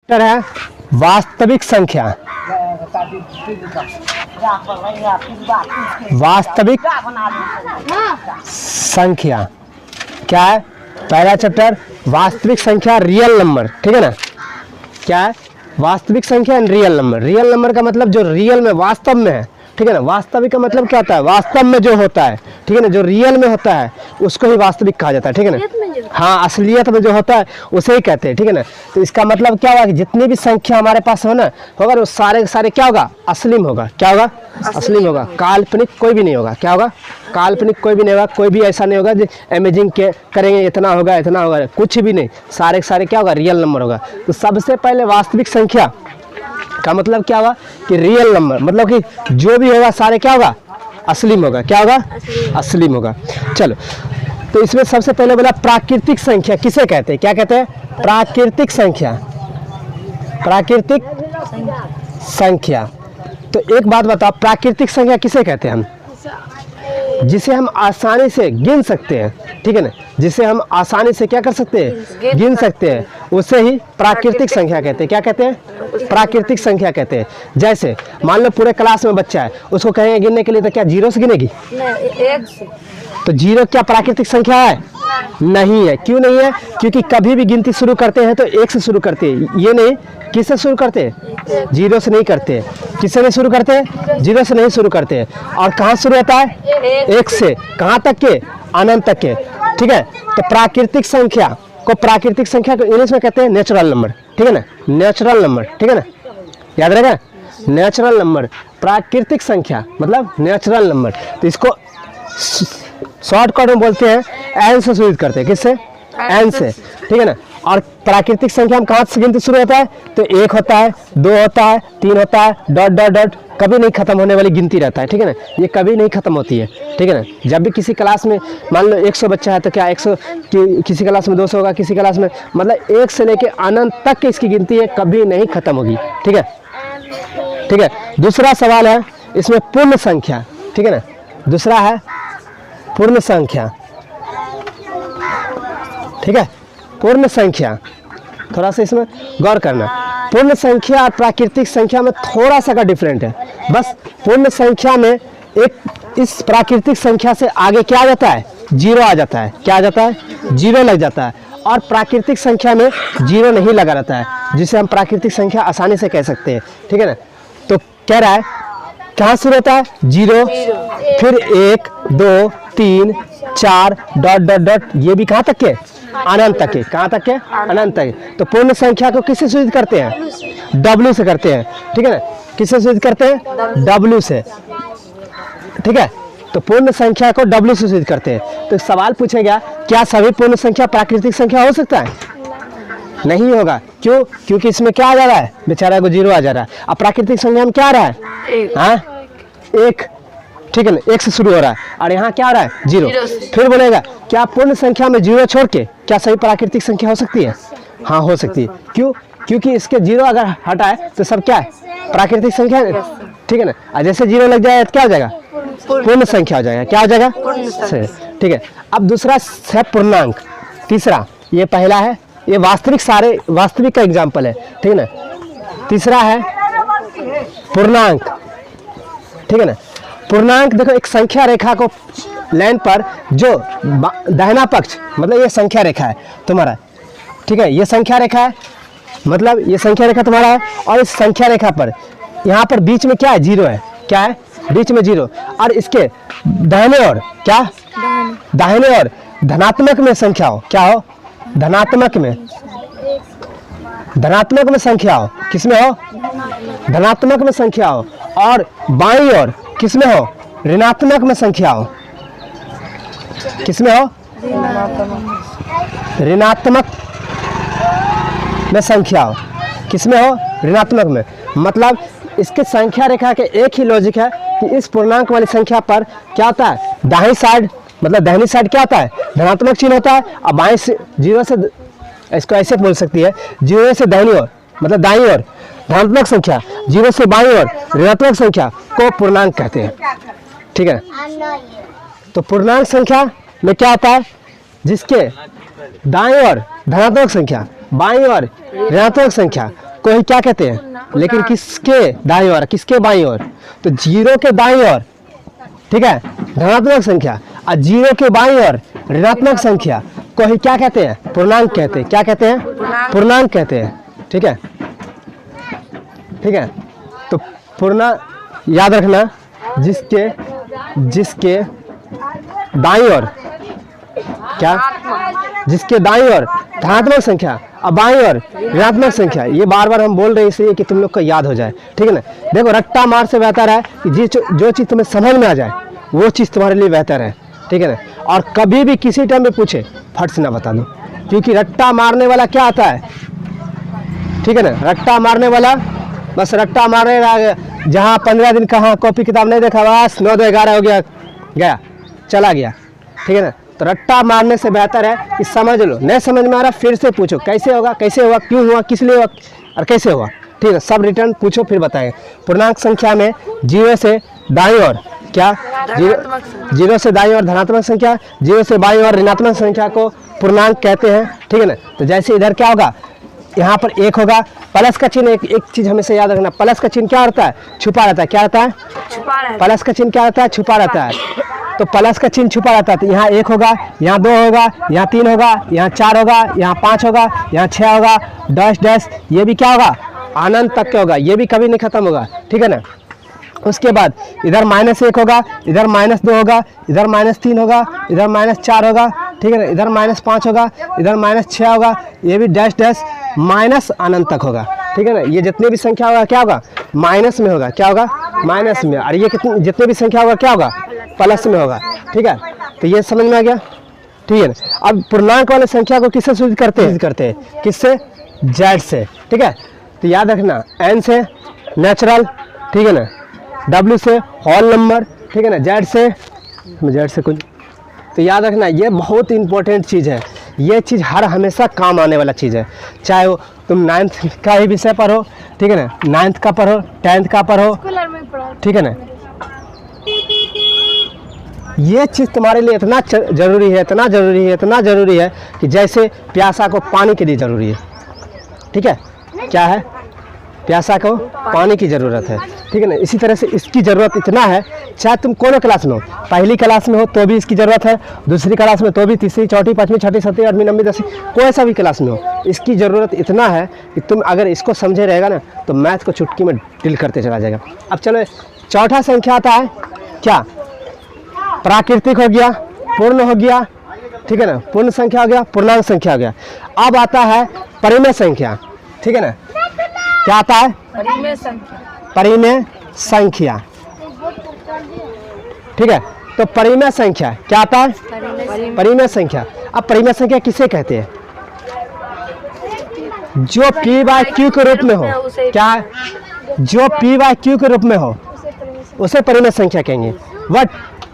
Chapter है वास्तविक संख्या। वास्तविक संख्या क्या है? पहला चैप्टर वास्तविक संख्या, रियल नंबर, ठीक है ना। क्या है? वास्तविक संख्या and real number. Real number का मतलब जो रियल में, वास्तव में है, ठीक है ना। वास्तविक का मतलब क्या होता है? वास्तव में जो होता है, ठीक है ना, जो रियल में होता है उसको ही वास्तविक कहा जाता है, ठीक है ना। हाँ, असलियत में जो होता है उसे ही कहते हैं, ठीक है ना। तो इसका मतलब क्या होगा कि जितनी भी संख्या हमारे पास हो ना होगा वो सारे सारे क्या होगा? असली में होगा। क्या होगा? असली में होगा। काल्पनिक कोई भी नहीं होगा। क्या होगा? काल्पनिक कोई भी नहीं होगा। कोई भी ऐसा नहीं होगा जो इमेजिन के करेंगे इतना होगा इतना होगा, कुछ भी नहीं। सारे सारे क्या होगा? रियल नंबर होगा। तो सबसे पहले वास्तविक संख्या का मतलब क्या होगा कि रियल नंबर, मतलब कि जो भी होगा सारे क्या होगा? असली में होगा। क्या होगा? असली में होगा। चलो, तो इसमें सबसे पहले बोला प्राकृतिक संख्या किसे कहते हैं? क्या कहते हैं? प्राकृतिक संख्या। प्राकृतिक संख्या। तो एक बात बताओ, प्राकृतिक संख्या किसे कहते हैं हम? जिसे हम आसानी से गिन सकते हैं, ठीक है ना। जिसे हम आसानी से क्या कर सकते हैं? गिन सकते हैं, उसे ही प्राकृतिक संख्या कहते हैं। क्या कहते हैं? प्राकृतिक संख्या कहते हैं। जैसे मान लो पूरे क्लास में बच्चा है, उसको कहेंगे गिनने के लिए तो क्या जीरो से गिनेगी? एक से। तो जीरो क्या प्राकृतिक संख्या है? नहीं है। क्यों नहीं है? क्योंकि कभी भी गिनती शुरू करते हैं तो एक से शुरू करते हैं। ये नहीं, किससे शुरू करते हैं? जीरो से नहीं करते। किससे नहीं शुरू करते? जीरो से नहीं शुरू करते। और कहाँ शुरू होता है? एक से। कहाँ तक के? अनंत तक के, ठीक है। तो प्राकृतिक संख्या को इंग्लिश में कहते हैं नेचुरल नंबर, ठीक है ना। नेचुरल नंबर, ठीक है ना, याद रहेगा। नेचुरल नंबर, प्राकृतिक संख्या मतलब नेचुरल नंबर। तो इसको शॉर्टकट में बोलते हैं एन से सूचित करते हैं। किससे? एन से, ठीक है ना। और प्राकृतिक संख्या हम कहाँ से गिनती शुरू होता है? तो एक होता है, दो होता है, तीन होता है, डॉट डॉट डॉट, कभी नहीं खत्म होने वाली गिनती रहता है, ठीक है ना। ये कभी नहीं खत्म होती है, ठीक है ना। जब भी किसी क्लास में मान लो 100 बच्चा है तो क्या 100 किसी क्लास में 200 होगा, किसी क्लास में, मतलब एक से लेके अनंत तक की इसकी गिनती है, कभी नहीं खत्म होगी, ठीक है। ठीक है। दूसरा सवाल है इसमें पूर्ण संख्या, ठीक है ना। दूसरा है पूर्ण संख्या, ठीक है। पूर्ण संख्या, थोड़ा सा इसमें गौर करना। पूर्ण संख्या और प्राकृतिक संख्या में थोड़ा सा का डिफरेंट है। बस पूर्ण संख्या में एक इस प्राकृतिक संख्या से आगे क्या आ जाता है? जीरो आ जाता है। क्या आ जाता है? जीरो लग जाता है। और प्राकृतिक संख्या में जीरो नहीं लगा रहता है, जिसे हम प्राकृतिक संख्या आसानी से कह सकते हैं, ठीक है ना। तो कह रहा है कहाँ शुरू होता है? जीरो, फिर एक, दो, तीन, चार, डॉट डॉट डॉट, ये भी कहाँ तक के? अनंत तक के। कहाँ तक के? अनंत तक के। तो पूर्ण संख्या को किससे सूचित करते हैं? डब्ल्यू से करते हैं, ठीक है ना। किससे सूचित करते हैं? डब्ल्यू से, ठीक है। तो पूर्ण संख्या को डब्ल्यू से सूचित करते हैं। तो सवाल पूछेगा क्या सभी पूर्ण संख्या प्राकृतिक संख्या हो सकता है? नहीं होगा। क्यों? क्योंकि इसमें क्या आ जा रहा है? बेचारा को जीरो आ जा रहा है। अब प्राकृतिक संख्या में क्या आ रहा है? हाँ, एक, ठीक है ना, एक से शुरू हो रहा है। और यहाँ क्या आ रहा है? जीरो। फिर बोलेगा क्या पूर्ण संख्या में जीरो छोड़ के क्या सभी प्राकृतिक संख्या हो सकती है? हाँ, हो सकती है। क्यों? क्योंकि इसके जीरो अगर हटाए तो सब क्या है? प्राकृतिक संख्या है, ठीक है ना। और जैसे जीरो लग जाएगा तो क्या हो जाएगा? पूर्ण संख्या हो जाएगा। क्या हो जाएगा? ठीक है। अब दूसरा है पूर्णांक। तीसरा, ये पहला है, ये वास्तविक, सारे वास्तविक का एग्जाम्पल है, ठीक है ना। तीसरा है पूर्णांक, ठीक है ना। पूर्णांक देखो, एक संख्या रेखा को लाइन पर जो दाहिना पक्ष, मतलब ये संख्या रेखा है तुम्हारा, ठीक है। ये संख्या रेखा है, मतलब ये संख्या रेखा तुम्हारा है। और इस संख्या रेखा पर यहाँ पर बीच में क्या है? जीरो है। क्या है? बीच में जीरो। और इसके दाहिने ओर क्या? दाहिने ओर धनात्मक में संख्या हो। क्या हो? धनात्मक में, धनात्मक में संख्या हो। किसमें हो? धनात्मक में संख्या हो। और बाईं ओर किसमें हो? ऋणात्मक में संख्या हो। किसमें हो? ऋणात्मक में संख्या हो। किसमें हो? ऋणात्मक में। मतलब इसके संख्या रेखा के एक ही लॉजिक है कि इस पूर्णांक वाली संख्या पर क्या होता है? दाहिनी साइड, मतलब दाहिनी साइड क्या होता है? धनात्मक चिन्ह होता है। और बाएं से जीरो से, इसको ऐसे बोल सकती है, जीरो से दाहिनी ओर मतलब दाईं ओर धनात्मक संख्या, जीरो से बाईं ओर ऋणात्मक संख्या को पूर्णांक कहते हैं, ठीक है। तो पूर्णांक संख्या में क्या होता है? जिसके दाईं ओर धनात्मक संख्या, बाईं ओर ऋणात्मक संख्या को ही क्या कहते हैं, लेकिन किसके दाईं ओर, किसके बाईं ओर, तो 0 के दाईं ओर, ठीक है, धनात्मक संख्या, और 0 के बाईं ओर ऋणात्मक संख्या को ही क्या कहते हैं, पूर्णांक कहते हैं। क्या कहते हैं, पूर्णांक कहते हैं। ठीक है, ठीक है। तो पूर्णांक याद रखना, जिसके दाईं ओर क्या, जिसके दाईं ओर धनात्मक संख्या और बाईं ओर ऋणात्मक संख्या, ये बार बार हम बोल रहे हैं इसलिए कि तुम लोग को याद हो जाए। ठीक है ना। देखो, रट्टा मार से बेहतर है कि जो चीज़ तुम्हें समझ में आ जाए वो चीज़ तुम्हारे लिए बेहतर है। ठीक है ना। और कभी भी किसी टाइम में पूछे फट से ना बता दो, क्योंकि रट्टा मारने वाला क्या आता है, ठीक है ना, रट्टा मारने वाला बस रट्टा मारने, जहाँ 15 दिन कहाँ कॉपी किताब नहीं देखा, बस 9 2 11 हो गया, गया चला गया। ठीक है ना। तो रट्टा मारने से बेहतर है कि समझ लो, नहीं समझ में आ रहा फिर से पूछो, कैसे होगा, कैसे हुआ, क्यों हुआ, किस लिए हुआ और कैसे हुआ। ठीक है, सब रिटर्न पूछो फिर बताएंगे। पूर्णांक संख्या में 0 से दाईं ओर क्या, 0 से दाईं ओर धनात्मक संख्या, 0 से बाईं ओर ऋणात्मक संख्या को पूर्णांक कहते हैं। ठीक है ना। तो जैसे इधर क्या होगा, यहाँ पर 1 होगा, प्लस का चिन्ह, एक चीज हमेशा याद रखना, प्लस का चिन्ह क्या रहता है, छुपा रहता है। क्या रहता है, छुपा रहता है। प्लस का चिन्ह क्या रहता है, छुपा रहता है। तो प्लस का चिन्ह छुपा रहता है, तो यहाँ 1 होगा, यहाँ 2 होगा, यहाँ 3 होगा, यहाँ 4 होगा, यहाँ 5 होगा, यहाँ 6 होगा, डैश डैश, ये भी क्या होगा, अनंत तक का होगा, ये भी कभी नहीं खत्म होगा। ठीक है ना। उसके बाद इधर -1 होगा, इधर -2 होगा, इधर -3 होगा, इधर -4 होगा। ठीक है ना। इधर -5 होगा, इधर -6 होगा, ये भी डैश डैश माइनस अनंत तक होगा। ठीक है ना। ये जितने भी संख्या होगा क्या होगा, माइनस में होगा। क्या होगा, माइनस में। और ये कितनी, जितने भी संख्या होगा क्या होगा, प्लस में होगा। ठीक है। तो ये समझ में आ गया। ठीक है ना। अब पूर्णांक वाले संख्या को किससे सूचित करते हैं, किससे, जेड से। ठीक है। तो याद रखना, एन से नेचुरल, ठीक है ना, डब्ल्यू से होल नंबर, ठीक है ना, जेड से कुछ। तो याद रखना, ये बहुत इंपॉर्टेंट चीज़ है, ये चीज़ हर हमेशा काम आने वाला चीज़ है, चाहे वो तुम 9th का ही विषय पढ़ो, ठीक है ना, 9th का पढ़ो, 10th का पढ़ो, ठीक है ना। ये चीज़ तुम्हारे लिए इतना जरूरी है, इतना जरूरी है, इतना जरूरी है कि जैसे प्यासा को पानी के लिए ज़रूरी है। ठीक है, क्या है, प्यासा को पानी की ज़रूरत है। ठीक है ना। इसी तरह से इसकी ज़रूरत इतना है, चाहे तुम कोनो क्लास में हो, पहली क्लास में हो तो भी इसकी ज़रूरत है, दूसरी क्लास में तो भी, तीसरी, चौथी, पाँचवीं, छठी, सातवीं, आठवीं, नवीं, 10वीं, कोई सा भी क्लास में हो, इसकी ज़रूरत इतना है कि तुम अगर इसको समझे रहेगा ना तो मैथ को चुटकी में डील करते चला जाएगा। अब चलो, चौथा संख्या आता है क्या, प्राकृतिक हो गया, पूर्ण हो गया, ठीक है ना, पूर्ण संख्या हो गया, पूर्णांक संख्या हो गया। अब आता है परिमेय संख्या। ठीक है ना। क्या आता है, परिमेय संख्या, परिमेय संख्या। ठीक है। तो परिमेय संख्या क्या आता है, परिमेय संख्या। अब परिमेय संख्या किसे कहते हैं, जो p/q के रूप में हो, क्या, जो p/q के रूप में हो उसे परिमेय संख्या कहेंगे। बट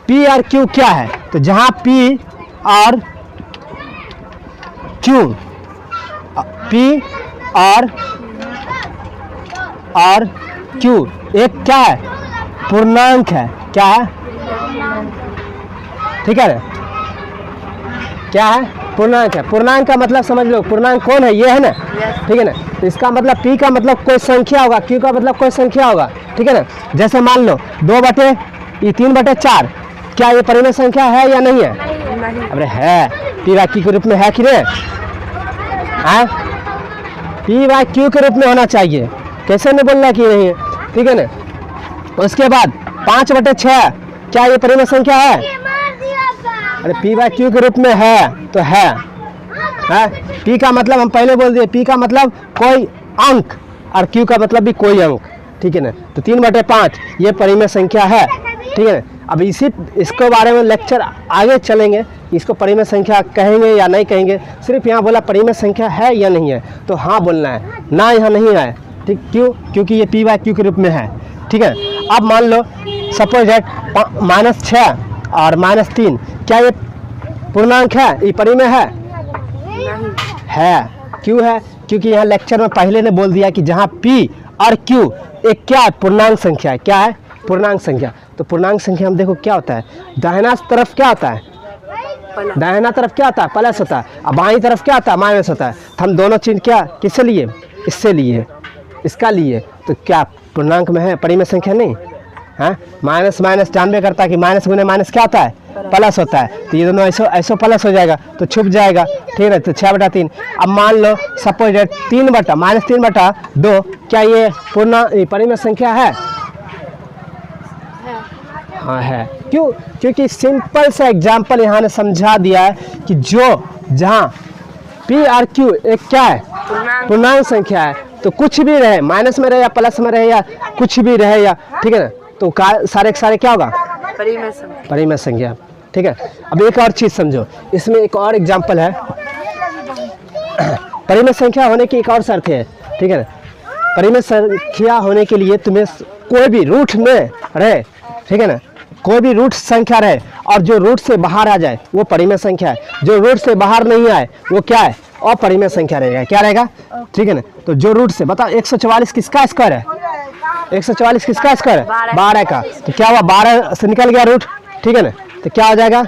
p और q क्या है, तो जहां p और q, p और q एक क्या है, पूर्णांक है। क्या है, ठीक है, क्या है, पूर्णांक है। पूर्णांक का मतलब समझ लो, पूर्णांक कौन है, ये है ना। ठीक है ना। तो इसका मतलब p का मतलब कोई संख्या होगा, q का मतलब कोई संख्या होगा। ठीक है ना। जैसे मान लो 2/3/4, क्या ये परिमेय संख्या है या नहीं है, अरे है, p/q के रूप में है कि नहीं, p/q के रूप में होना चाहिए, कैसे नहीं बोलना कि नहीं है। ठीक है ना। उसके बाद 5/6, क्या ये परिमेय संख्या है, अरे p/q के रूप में है तो है। p का मतलब हम पहले बोल दिए, p का मतलब कोई अंक और q का मतलब भी कोई अंक। ठीक है ना। तो 3/5 ये परिमेय संख्या है। ठीक है ना। अब इसको बारे में लेक्चर आगे चलेंगे, इसको परिमेय संख्या कहेंगे या नहीं कहेंगे, सिर्फ यहाँ बोला परिमेय संख्या है या नहीं है, तो हाँ बोलना है, ना यहाँ नहीं है। ठीक, क्यों, क्योंकि ये p/q के रूप में है। ठीक है। अब मान लो सपोज दैट -6 और -3, क्या ये पूर्णांक है, ये परिमेय है। क्यों है, क्योंकि यहाँ लेक्चर में पहले ने बोल दिया कि जहाँ p और q एक क्या है, पूर्णांक संख्या है। क्या है, पूर्णांक संख्या। तो पूर्णांक संख्या हम देखो क्या होता है, दाहिना तरफ क्या होता है, दाहिना तरफ क्या होता है, प्लस होता है, और बाईं तरफ क्या होता है, माइनस होता है। तो हम दोनों चिन्ह क्या किससे लिए, इससे लिए। इसका लिए तो क्या पूर्णांक में है, परिमेय संख्या नहीं है। माइनस माइनस जानबे करता है कि माइनस गुने माइनस क्या होता है, प्लस होता है। तो ये दोनों ऐसो प्लस हो जाएगा तो छुप जाएगा, ठीक है। तो 6/3। अब मान लो सपोज डेट -3/2 क्या ये परिमेय संख्या है? हाँ है। क्यों? क्योंकि सिंपल सा एग्जाम्पल यहाँ ने समझा दिया है कि जहाँ पी और क्यू एक क्या है, पूर्णांक संख्या है, तो कुछ भी रहे, माइनस में रहे या प्लस में रहे या कुछ भी रहे या, ठीक है ना, तो सारे के सारे क्या होगा, परिमेय संख्या, ठीक है। अब एक और चीज समझो, इसमें एक और एग्जाम्पल है। परिमेय संख्या होने की एक और शर्त है, ठीक है ना। परिमेय संख्या होने के लिए तुम्हें कोई भी रूट में रहे, ठीक है ना, कोई भी रूट संख्या रहे और जो रूट से बाहर आ जाए वो परिमेय संख्या है, जो रूट से बाहर नहीं आए वो क्या है, अपरिमेय संख्या रहेगा। क्या रहेगा, ठीक है ना। तो जो रूट से, बताओ 144 किसका स्क्वायर है, 144 किसका स्क्वायर है, 12 का। तो क्या हुआ, 12 से निकल गया रूट, ठीक है ना, तो क्या हो जाएगा,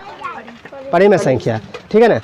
परिमेय संख्या, ठीक है ना।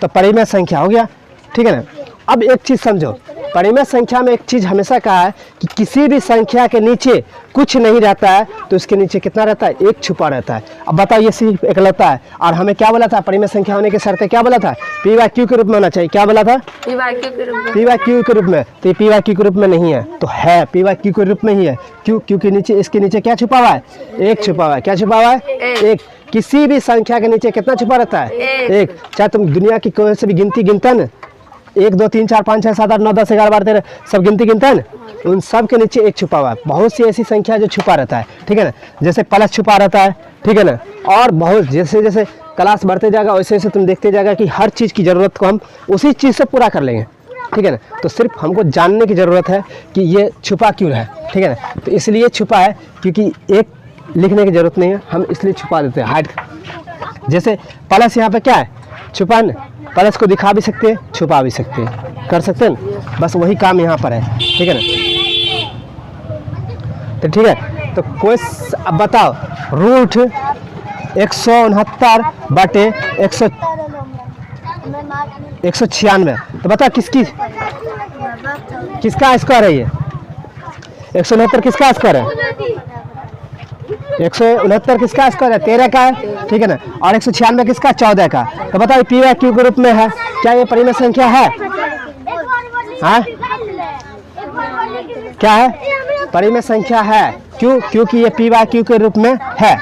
तो परिमेय संख्या हो गया, ठीक है ना। अब एक चीज समझो, परिमेय संख्या में एक चीज हमेशा कहा है कि किसी भी संख्या के नीचे कुछ नहीं रहता है तो उसके नीचे कितना रहता है, एक छुपा रहता है। अब बताओ ये सिर्फ इकलौता है, और हमें क्या बोला था, परिमेय संख्या होने की शर्त क्या बोला था, p/q के रूप में होना चाहिए। क्या बोला था, p/q के रूप में। तो ये p/q के रूप में नहीं है, तो है p/q के रूप में ही है। क्यों? क्योंकि नीचे, इसके नीचे क्या छुपा हुआ है, एक छुपा हुआ है। क्या छुपा हुआ है, एक। किसी भी संख्या के नीचे कितना छुपा रहता है, एक। चाहे तुम दुनिया की कोई से भी गिनती गिनता है ना, 1 2 3 4 5 6 7 8 9 10 11 12 13 सब गिनती गिनता है ना, उन सब के नीचे एक छुपा हुआ है। बहुत सी ऐसी संख्या जो छुपा रहता है, ठीक है ना, जैसे प्लस छुपा रहता है, ठीक है ना। और बहुत जैसे जैसे क्लास बढ़ते जाएगा वैसे वैसे तुम देखते जाएगा कि हर चीज़ की ज़रूरत को हम उसी चीज़ से पूरा कर लेंगे, ठीक है ना। तो सिर्फ हमको जानने की ज़रूरत है कि ये छुपा क्यों है, ठीक है ना। तो इसलिए छुपा है क्योंकि एक लिखने की ज़रूरत नहीं है, हम इसलिए छुपा देते हैं हाइड। जैसे प्लस यहाँ पे क्या है, छुपा न, प्लस को दिखा भी सकते हैं, छुपा भी सकते हैं, कर सकते हैं ना, बस वही काम यहाँ पर है, ठीक है ना। तो ठीक है, तो कोई अब बताओ रूट 169/196, तो बताओ किसका स्क्वायर है ये, 169 किसका स्क्वायर है, 169 किसका स्क्वायर है, 13 का है, ठीक है ना। और 196 किसका, 14 का। तो बताइए p/q के रूप में है, क्या ये परिमेय संख्या है, हाँ? क्या है, परिमेय संख्या है। क्यों? क्योंकि ये p/q के रूप में है,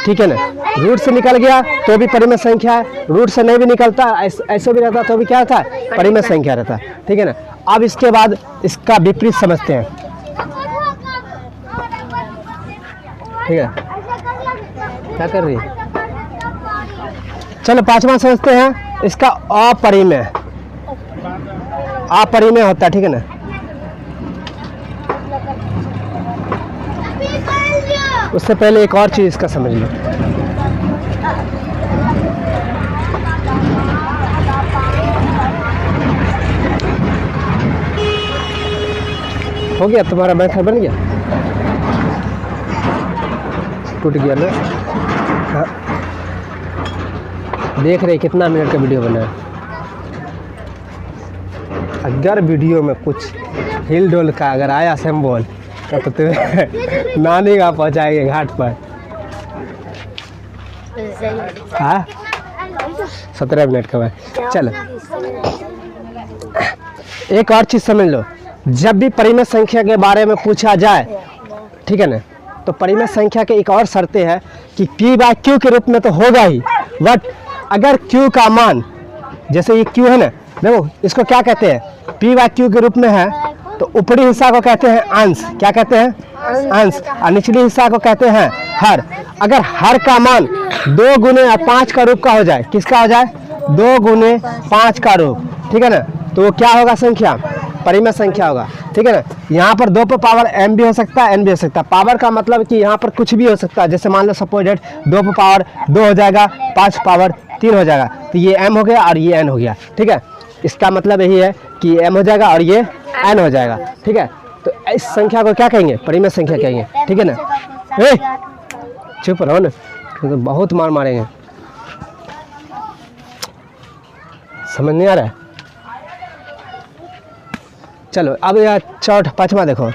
ठीक है ना। रूट से निकल गया तो भी परिमेय संख्या है, रूट से नहीं भी निकलता, ऐसे भी रहता तो भी क्या था, परिमेय संख्या रहता, ठीक है ना। अब इसके बाद इसका विपरीत समझते हैं, ठीक है। क्या कर रही है, चलो 5वां समझते हैं, इसका अपरिमेय होता है, ठीक है ना। उससे पहले एक और चीज इसका समझ लो, हो गया तुम्हारा मेथड बन गया, टूट गया ना। हाँ, देख रहे कितना मिनट का वीडियो बना है। अगर वीडियो में कुछ हिल डोल का अगर आया सिंबल तो तुम्हें नानी का पहुंचाएंगे घाट पर। हाँ 17 मिनट का है। चलो एक और चीज़ समझ लो, जब भी परिमेय संख्या के बारे में पूछा जाए, ठीक है ना, तो परिमेय संख्या के एक और शर्तें हैं कि p/q के रूप में तो होगा ही, बट अगर q का मान, जैसे ये q है ना, देखो इसको क्या कहते हैं, p/q के रूप में है तो ऊपरी हिस्सा को कहते हैं अंश। क्या कहते हैं, अंश। और निचली हिस्सा को कहते हैं हर। अगर हर का मान 2 गुने 5 का रूप का हो जाए, किसका हो जाए, 2 गुने 5 का रूप, ठीक है ना, तो वो क्या होगा, संख्या, परिमेय संख्या होगा, ठीक है ना। यहाँ पर 2 पर पावर m भी हो सकता है, n भी हो सकता है। पावर का मतलब कि यहाँ पर कुछ भी हो सकता है, जैसे मान लो सपोज डेट 2 पर पावर 2 हो जाएगा, 5 पावर 3 हो जाएगा, तो ये m हो गया और ये n हो गया, ठीक है। इसका मतलब यही है कि m हो जाएगा और ये n हो जाएगा, ठीक है। तो इस संख्या को क्या कहेंगे, परिमेय संख्या कहेंगे, ठीक है ना। चुप रहो ना, तो बहुत मार मारेंगे, समझ नहीं आ रहा है। चलो अब यह चौथा पाँचवा देखो,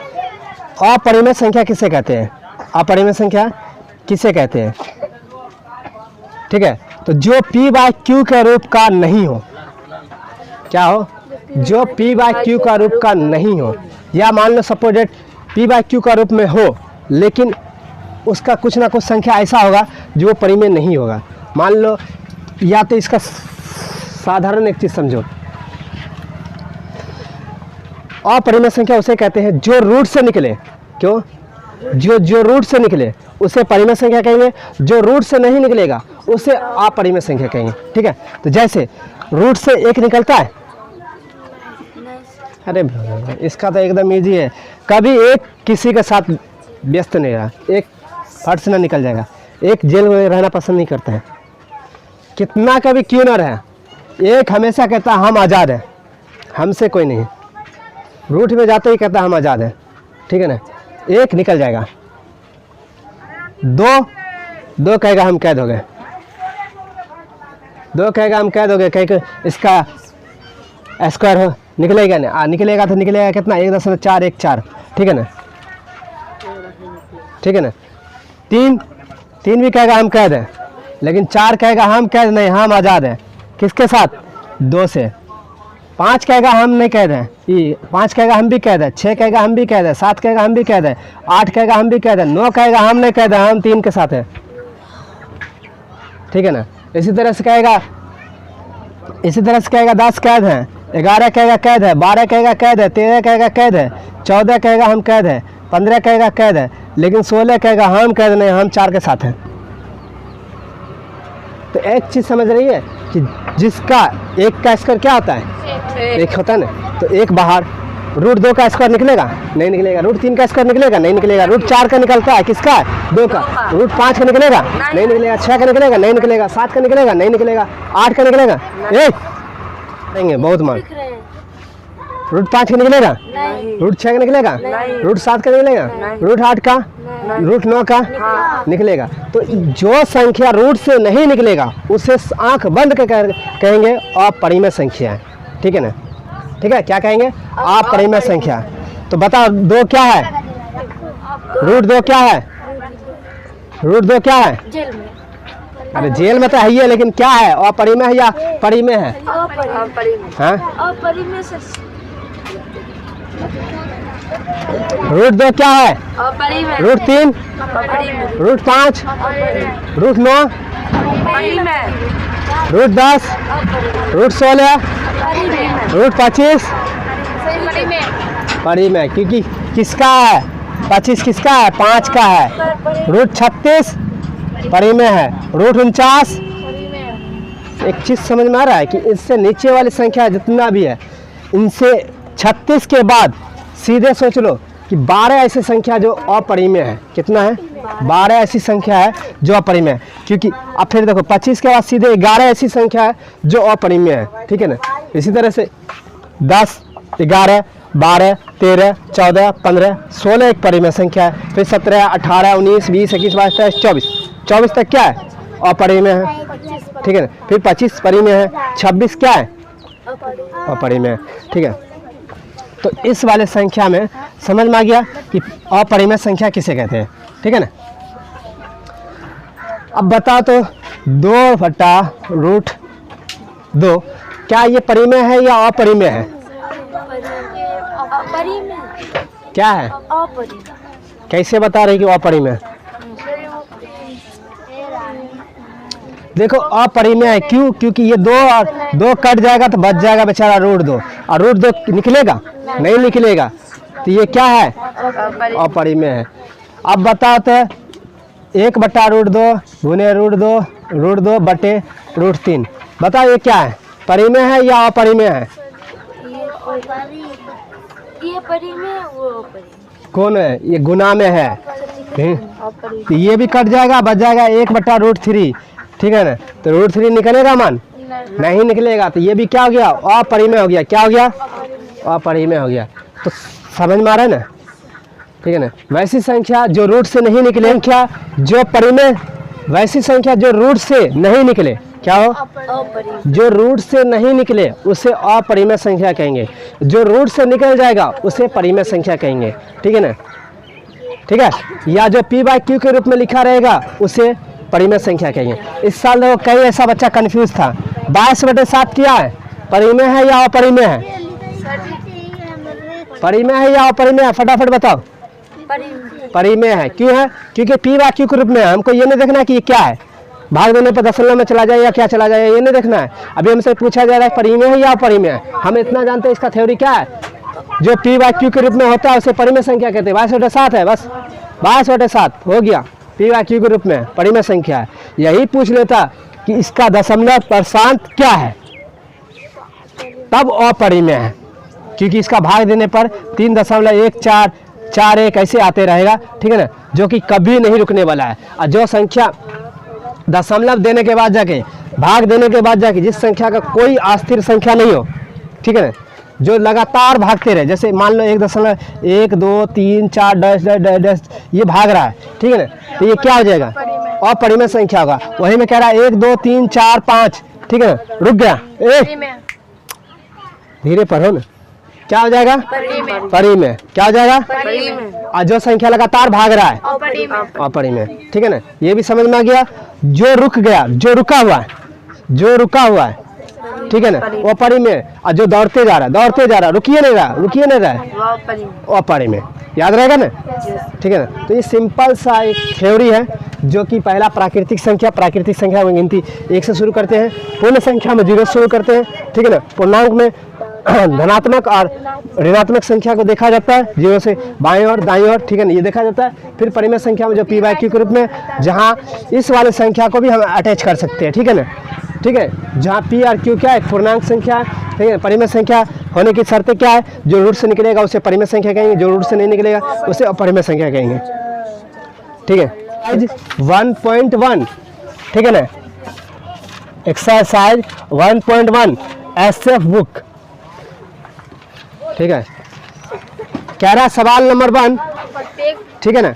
अपरिमेय संख्या किसे कहते हैं? अपरिमेय संख्या किसे कहते हैं? ठीक है, तो जो p बाय क्यू के रूप का नहीं हो, क्या हो? जो p बाय क्यू का रूप का नहीं हो, या मान लो सपोजेट p बाय क्यू का रूप में हो लेकिन उसका कुछ ना कुछ संख्या ऐसा होगा जो परिमेय नहीं होगा। मान लो, या तो इसका साधारण एक चीज़ समझो, अपरिमेय संख्या उसे कहते हैं जो रूट से निकले। क्यों? जो रूट से निकले उसे परिमेय संख्या कहेंगे, जो रूट से नहीं निकलेगा उसे अपरिमेय संख्या कहेंगे। ठीक है, तो जैसे रूट से एक निकलता है, अरे इसका तो एकदम इजी है, कभी एक किसी के साथ व्यस्त नहीं रहा, एक फट से ना निकल जाएगा। एक जेल में रहना पसंद नहीं करता है, कितना कभी क्यों ना रहे, एक हमेशा कहता हम आज़ाद हैं, हमसे कोई नहीं। रूट में जाते ही कहता हम आज़ाद हैं, ठीक है ना। एक निकल जाएगा, दो कहेगा हम कैद हो गए, दो कहेगा हम कैद हो गए, कहेगा इसका स्क्वायर हो निकलेगा ना, निकलेगा तो निकलेगा कितना, 1.414। ठीक है ना, ठीक है ना। तीन भी कहेगा हम कैद हैं, लेकिन 4 कहेगा हम कैद नहीं, हम आज़ाद हैं। किसके साथ? 2 से। 5 कहेगा हम नहीं कैद हैं, 5 कहेगा हम भी कैद है, 6 कहेगा हम भी कैद है, 7 कहेगा हम भी कैद है, 8 कहेगा हम भी कैद है, 9 कहेगा हम नहीं कैद है, हम 3 के साथ है। ठीक है ना। इसी तरह से कहेगा 10 कैद हैं, 11 कहेगा कैद है, 12 कहेगा कैद है, 13 कहेगा कैद है, 14 कहेगा हम कैद है, 15 कहेगा कैद है, लेकिन 16 कहेगा हम कैद नहीं, हम 4 के साथ हैं। तो एक चीज़ समझ रही है कि जिसका एक का स्क्वायर क्या होता है? एक होता है ना। तो एक बाहर, रूट 2 का स्क्वायर निकलेगा? नहीं निकलेगा। रूट 3 का स्क्वायर निकलेगा? नहीं निकलेगा। रूट 4 का निकलता है, किसका? 2 का। रूट 5 का निकलेगा? नहीं निकलेगा। 6 का निकलेगा? नहीं निकलेगा। 7 का निकलेगा? नहीं निकलेगा। 8 का निकलेगा? नहीं, बहुत मान। रूट 5 का निकलेगा? रूट 6 का निकलेगा? रूट 7 का निकलेगा? रूट 8 का? रूट 9 का निकलेगा। तो जो संख्या रूट से नहीं निकलेगा उसे आंख बंद कर कहेंगे अपरिमेय संख्या है। ठीक है ना। ठीक है, क्या कहेंगे? अपरिमेय संख्या। तो बताओ 2 क्या है? रूट 2 क्या है? रूट 2 क्या है? जेल में। अरे जेल में तो है ही है, लेकिन क्या है? अपरिमेय है या परिमेय है? हाँ? अपरिमेय से रूट 2 क्या है? अपरिमेय। रूट 3, अपरिमेय। रूट 5, रूट 9, अपरिमेय। रूट 10, रूट 16, रूट 25 अपरिमेय। परिमेय। क्योंकि किसका है? 25 किसका है? 5 का है। रूट 36 परिमेय है। रूट 49। एक चीज़ समझ में आ रहा है कि इससे नीचे वाली संख्या जितना भी है, इनसे 36 के बाद सीधे सोच लो कि 12 ऐसी संख्या जो अपरिमेय है। कितना है? 12 ऐसी संख्या है जो अपरिमेय है। क्योंकि अब फिर देखो 25 के बाद सीधे 11 ऐसी संख्या है जो अपरिमेय है। ठीक है ना। इसी तरह से 10, 11, 12, 13, 14, 15, 16 एक परिमेय संख्या है। फिर 17, 18, 19, 20, 21, 22, 23, 24 तक क्या है? अपरिमेय है। ठीक है ना। फिर 25 परिमेय है, 26 क्या है? अपरिमेय है। ठीक है। तो इस वाले संख्या में समझ में आ गया कि अपरिमेय संख्या किसे कहते हैं। ठीक है ना। अब बताओ तो 2/√2 क्या ये परिमेय है या अपरिमेय है? अपरिमेय। क्या है? अपरिमेय। कैसे बता रही कि अपरिमेय? देखो अपरिमेय है। क्यों? क्योंकि ये 2 और 2 कट जाएगा तो बच जाएगा बेचारा रूट 2, और रूट 2 निकलेगा? नहीं निकलेगा। तो ये क्या है? अपरिमेय है। अब बताओ तो 1/√2 गुने √2 बटे √3, बताओ ये क्या है? परिमेय है या अपरिमेय है? ये परिमेय, वो अपरिमेय। कौन है? ये गुना में है। तो ये भी कट जाएगा, बच जाएगा 1/√3। ठीक है ना। तो √3 निकलेगा मान? नहीं निकलेगा। तो ये भी क्या हो गया? अपरिमेय हो गया। क्या हो गया? अपरिमेय हो गया। तो समझ में आ रहा है ना। ठीक है ना। वैसी संख्या जो रूट से नहीं निकले, संख्या जो परिमेय, वैसी संख्या जो रूट से नहीं निकले क्या हो? अपरिमेय। जो रूट से नहीं निकले उसे अपरिमेय संख्या कहेंगे, जो रूट से निकल जाएगा उसे परिमेय संख्या कहेंगे। ठीक है ना? ठीक है, या जो p बाई क्यू के रूप में लिखा रहेगा उसे परिमेय संख्या कहेंगे। इस साल देखो कई ऐसा बच्चा कंफ्यूज था, 22/7 क्या है, परिमेय है या अपरिमेय है? परिमेय है या अपरिमेय है? फटाफट बताओ। परिमेय है। क्यों है? क्योंकि p बाई क्यू के रूप में है, हमको ये नहीं देखना कि ये क्या है, भाग देने पर दशमलव में चला जाए या क्या चला जाए, ये नहीं देखना है। अभी हमसे पूछा जा रहा है परिमेय है या अपरिमेय है, हम इतना जानते हैं इसका थ्योरी क्या है, जो p बाई क्यू के रूप में होता है उसे परिमेय संख्या कहते हैं। 22/7 है, बस 22/7 हो गया, p बाई क्यू के रूप में परिमेय संख्या है। यही पूछ लेता कि इसका दशमलव परसांत क्या है, तब अपरिमेय है, क्योंकि इसका भाग देने पर 3.1441 ऐसे आते रहेगा। ठीक है ना, जो कि कभी नहीं रुकने वाला है। और जो संख्या दशमलव देने के बाद जाके, भाग देने के बाद जाके, जिस संख्या का कोई अस्थिर संख्या नहीं हो, ठीक है ना, जो लगातार भागते रहे, जैसे मान लो 1.1 2 3 4 डैश डैश डैश डैश ये भाग रहा है, ठीक है ना, तो ये क्या हो जाएगा? अपरिमेय संख्या होगा। वही में कह रहा है 1 2 3 4 5, ठीक है ना, रुक गया, धीरे पढ़ो ना, क्या हो जाएगा? परिमेय। क्या हो जाएगा? और जो संख्या लगातार भाग रहा है अपरिमेय। ठीक है ना, ये भी समझ में आ गया। जो रुक गया, जो रुका हुआ है, जो रुका हुआ है, ठीक है ना, वो परिमेय। और जो दौड़ते जा रहा है, दौड़ते जा रहा है, रुकिए नहीं रहा, रुकिए नहीं रहा है, वो अपरिमेय। याद रहेगा ना? ठीक है ना, तो ये सिंपल सा एक थ्योरी है, जो कि पहला प्राकृतिक संख्या में गिनती 1 से शुरू करते हैं, पूर्ण संख्या में 0 से शुरू करते हैं, ठीक है ना, पूर्णांक में धनात्मक और ऋणात्मक संख्या को देखा जाता है, 0 से बाएं और दाएं और, ठीक है ना, ये देखा जाता है। फिर परिमेय संख्या में जो p बाई क्यू के रूप में, जहां इस वाले संख्या को भी हम अटैच कर सकते हैं, ठीक है ना, ठीक है, जहां p और q क्या है, पूर्णांक संख्या है, ठीक है। परिमेय संख्या होने की शर्तें क्या है? जो रूट से निकलेगा उसे परिमेय संख्या कहेंगे, जो रूट से नहीं निकलेगा उसे अपरिमेय संख्या कहेंगे। ठीक है, 1.1, ठीक है ना, एक्सरसाइज 1.1 SF बुक, ठीक है। कह रहा सवाल नंबर 1, ठीक है ना,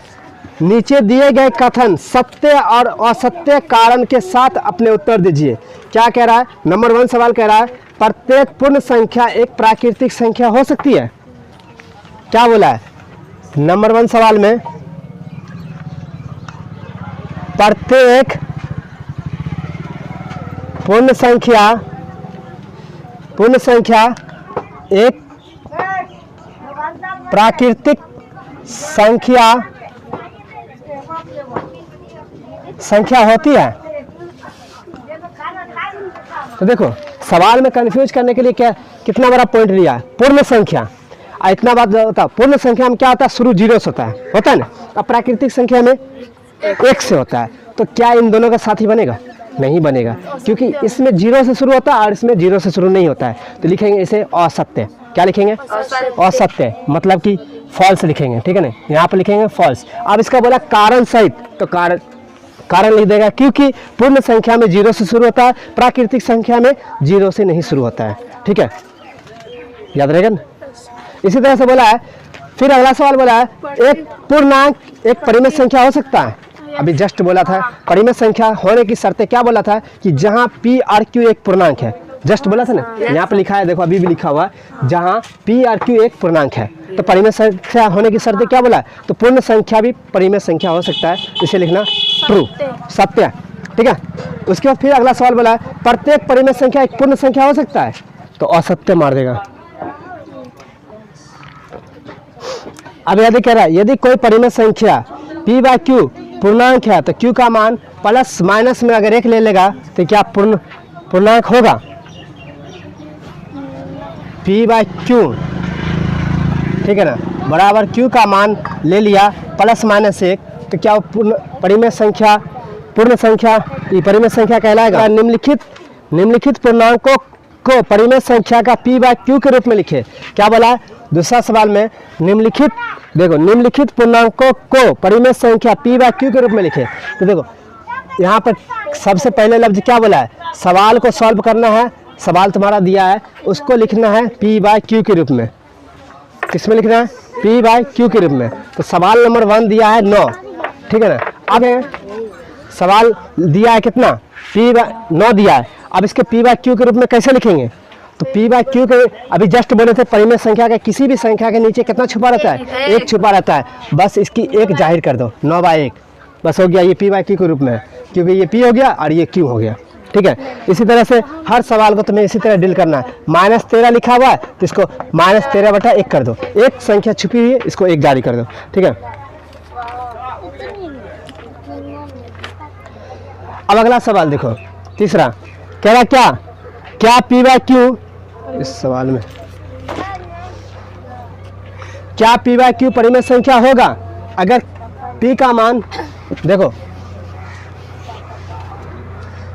नीचे दिए गए कथन सत्य और असत्य कारण के साथ अपने उत्तर दीजिए। क्या कह रहा है? नंबर 1 सवाल कह रहा है प्रत्येक पूर्ण संख्या एक प्राकृतिक संख्या हो सकती है। क्या बोला है नंबर 1 सवाल में? प्रत्येक पूर्ण संख्या एक प्राकृतिक संख्या होती है। तो देखो सवाल में कंफ्यूज करने के लिए क्या कितना बड़ा पॉइंट लिया है, पूर्ण संख्या। इतना बात होता है, पूर्ण संख्या में क्या होता है? शुरू 0 से होता है ना। अब प्राकृतिक संख्या में 1 से होता है, तो क्या इन दोनों का साथी बनेगा? नहीं बनेगा, क्योंकि इसमें 0 से शुरू होता है और इसमें 0 से शुरू नहीं होता है। तो लिखेंगे इसे असत्य। क्या लिखेंगे? असत्य, मतलब कि फॉल्स लिखेंगे, ठीक है ना, यहाँ पर लिखेंगे फॉल्स। अब इसका बोला कारण सहित, तो कारण लिख देगा, क्योंकि पूर्ण संख्या में 0 से शुरू होता है, प्राकृतिक संख्या में 0 से नहीं शुरू होता है। ठीक है, याद रहेगा ना। इसी तरह से बोला है, फिर अगला सवाल बोला है एक पूर्णांक एक परिमेय संख्या हो सकता है। अभी जस्ट बोला था परिमेय संख्या होने की शर्तें, क्या बोला था कि जहां p और q एक पूर्णांक है, जस्ट बोला था ना, यहाँ पे लिखा है, देखो अभी भी लिखा हुआ है, जहां p और q एक पूर्णांक है तो परिमेय संख्या होने की शर्तें क्या बोला है? तो पूर्ण संख्या भी परिमेय संख्या हो सकता है, इसे लिखना ट्रू, सत्य। ठीक है, उसके बाद फिर अगला सवाल बोला है प्रत्येक परिमेय संख्या एक पूर्ण संख्या हो सकता है, तो असत्य मार देगा। अब यदि कह रहा है यदि कोई परिमेय संख्या p बाई क्यू पूर्णांक है तो q का मान प्लस माइनस में अगर 1 ले लेगा तो क्या पूर्णांक होगा? p बाई क्यू, ठीक है ना, बराबर q का मान ले लिया प्लस माइनस 1, तो क्या परिमेय संख्या पूर्ण संख्या, ये परिमेय संख्या कहलाएगा। निम्नलिखित पूर्णांकों को परिमेय संख्या का p बाई क्यू के रूप में लिखे। क्या बोला दूसरा सवाल में? निम्नलिखित पूर्णांकों को परिमेय संख्या p बाई क्यू के रूप में लिखे। तो देखो यहाँ पर सबसे पहले लफ्ज क्या बोला है? सवाल को सॉल्व करना है, सवाल तुम्हारा दिया है उसको लिखना है p बाई क्यू के रूप में। किसमें लिखना है? p बाई क्यू के रूप में। तो सवाल नंबर 1 दिया है 9, ठीक है ना। अब सवाल दिया है कितना? 9 दिया है, अब इसके पी बाय क्यू के रूप में कैसे लिखेंगे? तो पी बाय क्यू के अभी जस्ट बोले थे परिमेय संख्या के किसी भी संख्या के नीचे कितना छुपा रहता है? 1 छुपा रहता है। बस इसकी 1 जाहिर कर दो, 9/1 बस हो गया। ये पी बाय क्यू के रूप में है क्योंकि ये पी हो गया और ये क्यू हो गया। ठीक है, इसी तरह से हर सवाल को तुम्हें इसी तरह डील करना है। -13 लिखा हुआ है तो इसको -13/1 कर दो। एक संख्या छुपी हुई है, इसको 1 जारी कर दो। ठीक है, अब अगला सवाल देखो, तीसरा कह रहा क्या पी बाय क्यू, इस सवाल में क्या पी बाय क्यू परिमेय संख्या होगा अगर पी का मान, देखो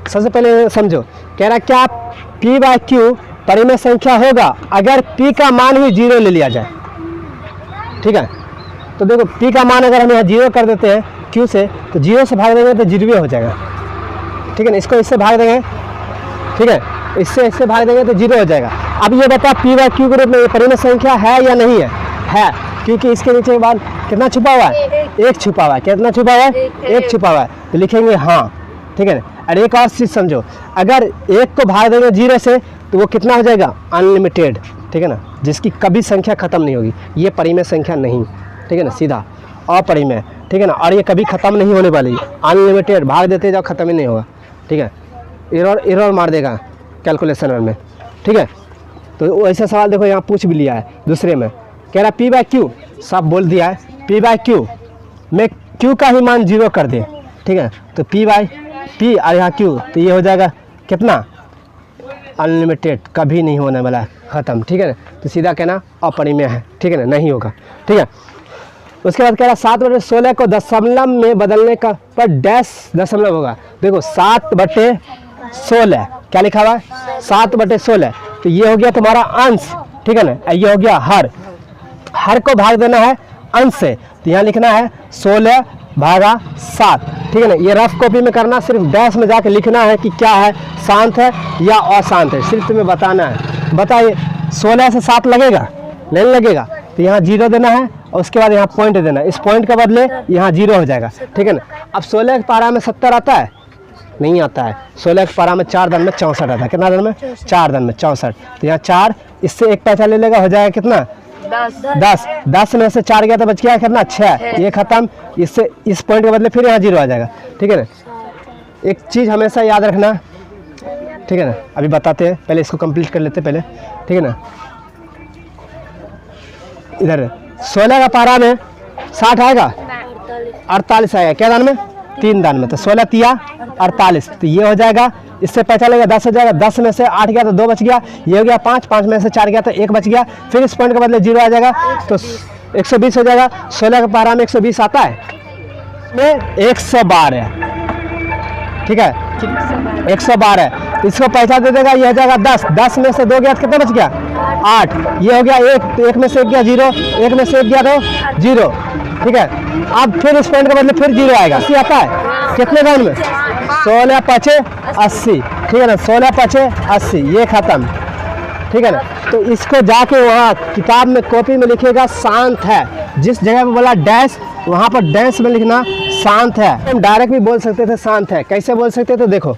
सबसे पहले समझो, कह रहा क्या पी बाय क्यू परिमेय संख्या होगा अगर पी का मान ही 0 ले लिया जाए। ठीक है, तो देखो पी का मान अगर हम यहाँ 0 कर देते हैं क्यू से, तो 0 से भाग देंगे तो 0 हो जाएगा। ठीक है ना, इसको इससे भाग देंगे, ठीक है, इससे भाग देंगे तो 0 हो जाएगा। अब ये बता पी बाय क्यू के रूप में ये परिमेय संख्या है या नहीं है, क्योंकि इसके नीचे के बाद कितना छुपा हुआ है? 1 छुपा हुआ है। कितना छुपा हुआ है? 1 छुपा हुआ है, तो लिखेंगे हाँ। ठीक है ना, और एक और चीज़ समझो, अगर 1 को भाग देंगे 0 से तो वो कितना हो जाएगा? अनलिमिटेड। ठीक है ना, जिसकी कभी संख्या खत्म नहीं होगी, ये परिमेय संख्या नहीं। ठीक है ना, सीधा अपरिमेय। ठीक है ना, और ये कभी खत्म नहीं होने वाली, अनलिमिटेड, भाग देते जाओ खत्म ही नहीं होगा। ठीक है, एरर मार देगा कैलकुलेशन में। ठीक है, तो ऐसा सवाल देखो यहाँ पूछ भी लिया है दूसरे में, कह रहा पी बाय क्यू, सब बोल दिया है पी बाय क्यू में क्यू का ही मान 0 कर दे। ठीक है, तो पी बाय पी और यहाँ क्यू, तो ये हो जाएगा कितना? अनलिमिटेड, कभी नहीं होने वाला, ख़त्म। ठीक है ना, तो सीधा कहना अपरिमेय है। ठीक है ना, नहीं होगा। ठीक है, उसके बाद कह रहा 7/16 को दशमलव में बदलने का पर डैश दशमलव होगा। देखो 7/16 क्या लिखा हुआ है? 7/16, तो ये हो गया तुम्हारा अंश। ठीक है ना, ये हो गया हर को भाग देना है अंश से, तो यहाँ लिखना है 16/7। ठीक है ना, ये रफ कॉपी में करना, सिर्फ डैश में जाके लिखना है कि क्या है, शांत है या अशांत है, सिर्फ तुम्हें बताना है। बताइए 16 से 7 लगेगा? नहीं लगेगा, तो यहाँ 0 देना है और उसके बाद यहाँ पॉइंट देना है। इस पॉइंट के बदले यहाँ 0 हो जाएगा। ठीक है ना, अब 16 के पारा में 70 आता है? नहीं आता है। 16 के पारा में 4 दान में 64 आता है। कितना दान में? 4 दान में 64, तो यहाँ 4, इससे 1 पैसा ले लेगा, हो जाएगा कितना? 10 में से 4 गया तो बच गया कितना? 6, ये खत्म। इससे इस पॉइंट के बदले फिर यहाँ 0 आ जाएगा। ठीक है ना, एक चीज़ हमेशा याद रखना। ठीक है ना, अभी बताते हैं, पहले इसको कंप्लीट कर लेते पहले। ठीक है ना, इधर 16 का पारा में 60 आएगा, 48 आएगा। क्या दान में? 3 दान में, तो 16 तिया 48, तो ये हो जाएगा। इससे पता चलेगा 10 हो जाएगा। 10 में से 8 गया तो 2 बच गया, ये हो गया 5, 5 में से 4 गया तो 1 बच गया। फिर इस पॉइंट के बदले 0 आ जाएगा, तो 120 हो जाएगा। 16 के पारा में 120 आता है, में 112। ठीक है, 112, इसको पैसा दे देगा, ये हो जाएगा 10। 10 में से 2 गया तो कितना बच गया? 8, ये हो गया 1, तो 1 में से 1 गया 0, 1 में से 1 गया तो 0। ठीक है, अब फिर इस पॉइंट के बदले फिर 0 आएगा। 80 आता है कितने दान में? 16 5 80। ठीक है ना, 16 5 80, ये खत्म। ठीक है ना, तो इसको जाके वहाँ किताब में कॉपी में लिखेगा शांत है। जिस जगह पे बोला डैश, वहाँ पर डैश में लिखना शांत है। हम डायरेक्ट भी बोल सकते थे शांत है। कैसे बोल सकते थे? देखो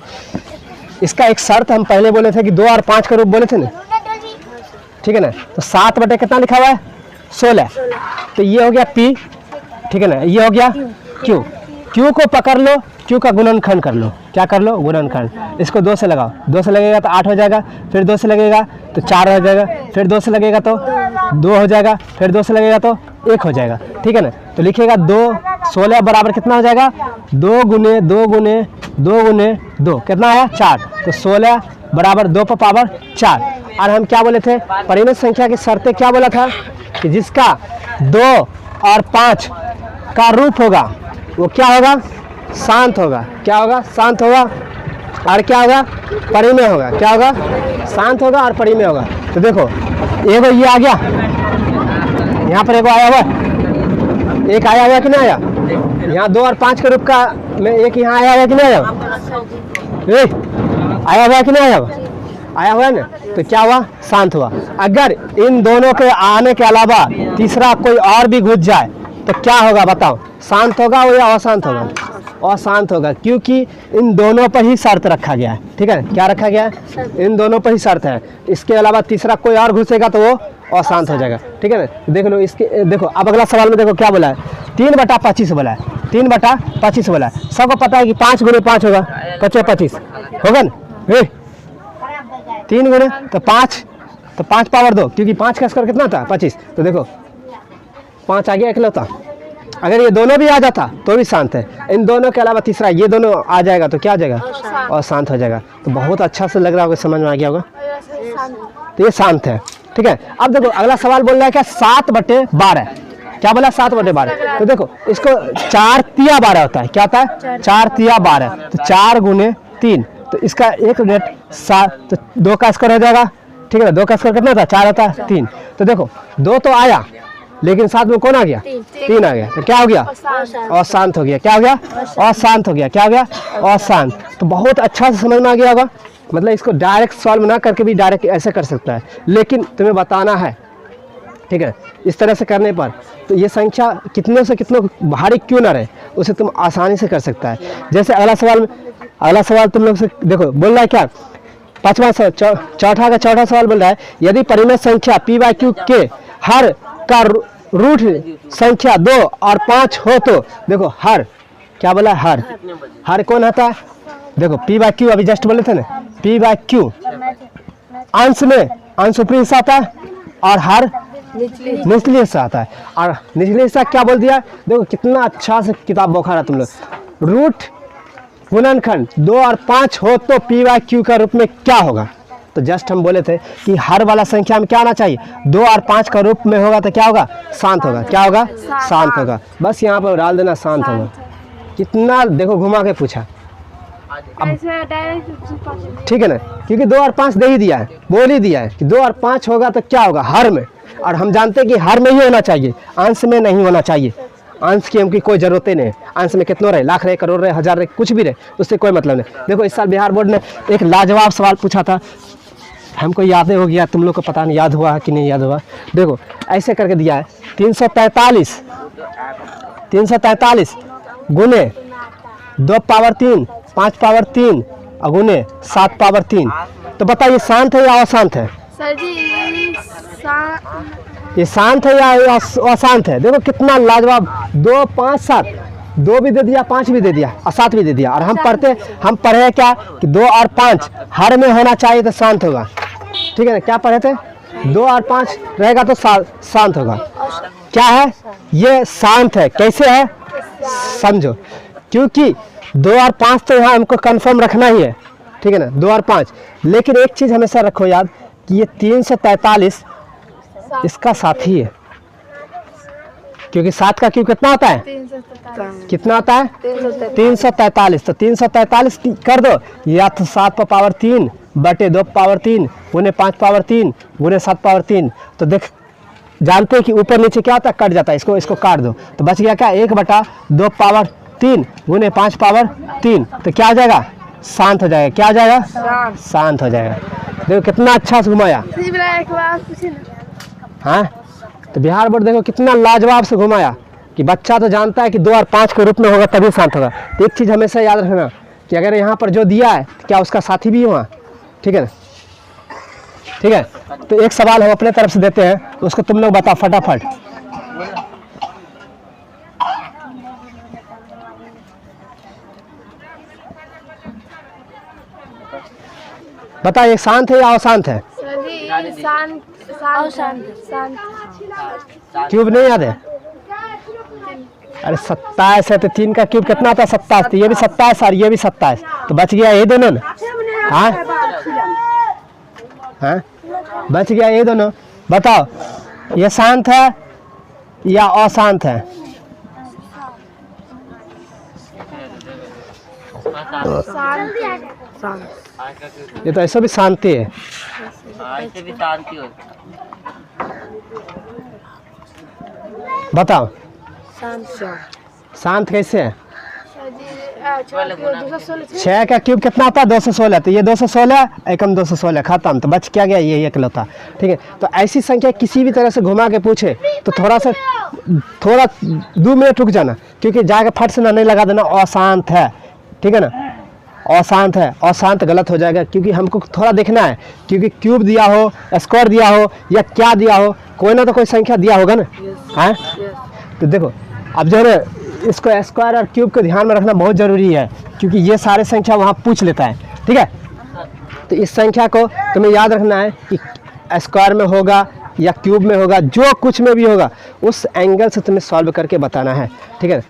इसका एक शर्त हम पहले बोले थे कि 2 और 5 का रूप बोले थे ना। ठीक है ना, तो 7 बटे कितना लिखा हुआ है? 16, तो ये हो गया पी। ठीक है ना, ये हो गया क्यू। क्यू को पकड़ लो, क्यू का गुणनखंड कर लो। क्या कर लो? गुणनखंड। इसको 2 से लगाओ, 2 से लगेगा तो 8 हो जाएगा, फिर 2 से लगेगा तो 4 हो जाएगा, फिर 2 से लगेगा तो 2 हो जाएगा, फिर 2 से लगेगा तो 1 हो जाएगा। ठीक है ना, तो लिखिएगा 2, 16 बराबर कितना हो जाएगा? 2 गुने 2 गुने 2 गुने 2 कितना आया? 4, तो 16 बराबर 2 पर पावर 4। और हम क्या बोले थे? परिमेय संख्या की शर्तें क्या बोला था? कि जिसका 2 और 5 का रूप होगा वो क्या होगा? शांत होगा। क्या होगा? शांत होगा। और क्या होगा? परिमेय होगा। क्या होगा? शांत होगा और परिमेय होगा। तो देखो एगो ये आ गया, यहाँ पर एगो आया हुआ, एक आया हुआ कि नहीं आया? यहाँ 2 और 5 के रूप का में एक यहाँ आया हुआ कि नहीं आया? आया हुआ कि नहीं आया हुआ? आया हुआ है ना, तो क्या हुआ? शांत हुआ। अगर इन दोनों के आने के अलावा तीसरा कोई और भी घुस जाए तो क्या होगा बताओ? शांत होगा या अशांत होगा? अशांत होगा, क्योंकि इन दोनों पर ही शर्त रखा गया है। ठीक है, क्या रखा गया है? इन दोनों पर ही शर्त है, इसके अलावा तीसरा कोई और घुसेगा तो वो अशांत हो जाएगा। ठीक है ना, देख लो इसके, देखो अब अगला सवाल में देखो क्या बोला है, 3/25 बोला है, 3/25 बोला है। सबको पता है कि 5 × 5 होगा 25 होगा ना, 3 गुणे तो 5, तो 5 पावर 2, क्योंकि 5 का स्क्वायर कितना था 25, तो देखो 5 आ गया इकलौता। अगर ये दोनों भी आ जाता तो भी शांत है, इन दोनों के अलावा तीसरा ये दोनों आ जाएगा तो क्या आ जाएगा? और शांत हो जाएगा। तो बहुत अच्छा से लग रहा होगा, समझ में आ गया होगा, तो ये शांत है। ठीक है, अब देखो अगला सवाल बोल रहा है क्या, 7/12। क्या बोला? 7/12। तो देखो इसको 4 तिया 12 होता है, क्या होता है? 4 तिया 12, तो 4 × 3, तो इसका एक रेट 7, तो 2 का स्क्वायर हो जाएगा। ठीक है ना, 2 का स्क्वायर कितना था? 4 होता है 3। तो देखो 2 तो आया, लेकिन साथ में कौन आ गया? 3 आ गया, तो क्या हो गया? अशांत हो गया। क्या हो गया? अशांत हो गया। क्या हो गया? अशांत। तो बहुत अच्छा से समझ में आ गया होगा, मतलब इसको डायरेक्ट सॉल्व ना करके भी डायरेक्ट ऐसे कर सकता है, लेकिन तुम्हें बताना है। ठीक है, इस तरह से करने पर तो ये संख्या कितने से कितने भारी क्यों ना रहे, उसे तुम आसानी से कर सकता है। जैसे अगला सवाल तुम लोग से देखो बोल रहा है क्या, 5वां चौथा सवाल बोल रहा है, यदि परिमेय संख्या p/q के हर का रूट संख्या 2 और 5 हो तो देखो हर, क्या बोला? हर कौन आता है? देखो p/q अभी जस्ट बोले थे ना, p/q अंश में अंश ऊपरी हिस्सा आता है और हर निचली हिस्सा आता है। और निचले हिस्सा क्या बोल दिया? देखो कितना अच्छा से किताब बौखा तुम लोग। रूट गुणनखंड 2 और 5 हो तो p/q का रूप में क्या होगा? तो जस्ट हम बोले थे कि हर वाला संख्या में क्या आना चाहिए? 2 और 5 का रूप में होगा तो क्या होगा? शांत होगा। क्या होगा? शांत होगा। बस यहाँ पर डाल देना शांत होगा। कितना देखो घुमा के पूछा। ठीक है ना, क्योंकि 2 और 5 दे ही दिया है, बोल ही दिया है कि 2 और 5 होगा तो क्या होगा? हर में। और हम जानते हैं कि हर में ही होना चाहिए, अंश में नहीं होना चाहिए। अंश की हमकी कोई जरूरत ही नहीं, अंश में कितना रहे, लाख रहे, करोड़ रहे, हजार रहे, कुछ भी रहे, उससे कोई मतलब नहीं। देखो इस साल बिहार बोर्ड ने एक लाजवाब सवाल पूछा था, हमको याद हो गया, तुम लोग को पता नहीं याद हुआ कि नहीं याद हुआ। देखो ऐसे करके दिया है, 343 गुने 2 पावर 3, 5 पावर 3 और गुने 7 पावर 3। तो बताइए शांत है या अशांत है? सर जी ये शांत है या अशांत है? देखो कितना लाजवाब। 2, 5, 7, 2 भी दे दिया, 5 भी दे दिया और 7 भी दे दिया। और हम पढ़े क्या कि 2 और 5 हर में होना चाहिए तो शांत होगा। ठीक है ना, क्या पढ़े थे? 2 और 5 रहेगा तो शांत होगा। क्या है ये? शांत है। कैसे है समझो, क्योंकि 2 और 5 तो यहाँ हमको कंफर्म रखना ही है। ठीक है ना, 2 और 5। लेकिन एक चीज़ हमेशा रखो याद कि ये 343 इसका साथी है, क्योंकि 7 का क्यूब कितना होता है? कितना होता है? 343। तो 343 कर दो, या तो 7 पावर 3 बटे 2 पावर 3 गुने 5 पावर 3 गुने 7 पावर 3। तो देख जानते हैं कि ऊपर नीचे क्या होता है? कट जाता है। इसको काट दो तो बच गया क्या? 1/2 पावर 3 गुने 5 पावर 3। तो क्या हो जाएगा? शांत हो जाएगा। क्या हो जाएगा? शांत हो जाएगा। देखो कितना अच्छा से घुमाया। हाँ, तो बिहार बोर्ड देखो कितना लाजवाब से घुमाया कि बच्चा तो जानता है कि 2 और 5 के रूप में होगा तभी शांत होगा। तो एक चीज़ हमेशा याद रखना कि अगर यहाँ पर जो दिया है क्या उसका साथी भी हुआ? ठीक है ना, ठीक है। तो एक सवाल हम अपने तरफ से देते हैं, उसको तुम लोग बताओ फटाफट। बता, ये शांत है या अशांत है? क्यूब नहीं याद है? अरे 27 है तो 3 का क्यूब कितना होता है? 27। तो ये भी 27 और ये भी 27, तो बच गया ये दोनों ना। हाँ हाँ, बच गया ये दोनों। बताओ ये शांत है या अशांत है? ये तो ऐसा भी शांति है। ऐसे भी शांति हो। बताओ शांत कैसे है? 6 का क्यूब कितना होता है? 216। तो ये 216 एकम 216 खत्म। तो बच क्या गया? ये इकलौता। ठीक है, तो ऐसी संख्या किसी भी तरह से घुमा के पूछे तो थोड़ा 2 मिनट रुक जाना, क्योंकि जाके फट से ना नहीं लगा देना अशांत है, ठीक है ना, अशांत है, अशांत गलत हो जाएगा, क्योंकि हमको थोड़ा देखना है, क्योंकि क्यूब दिया हो, स्क्वायर दिया हो या क्या दिया हो, कोई ना तो कोई संख्या दिया होगा ना, है। तो देखो अब जो है ना इसको स्क्वायर और क्यूब को ध्यान में रखना बहुत ज़रूरी है, क्योंकि ये सारे संख्या वहाँ पूछ लेता है, ठीक है। तो इस संख्या को तुम्हें याद रखना है कि स्क्वायर में होगा या क्यूब में होगा, जो कुछ में भी होगा उस एंगल से तुम्हें सॉल्व करके बताना है, ठीक है।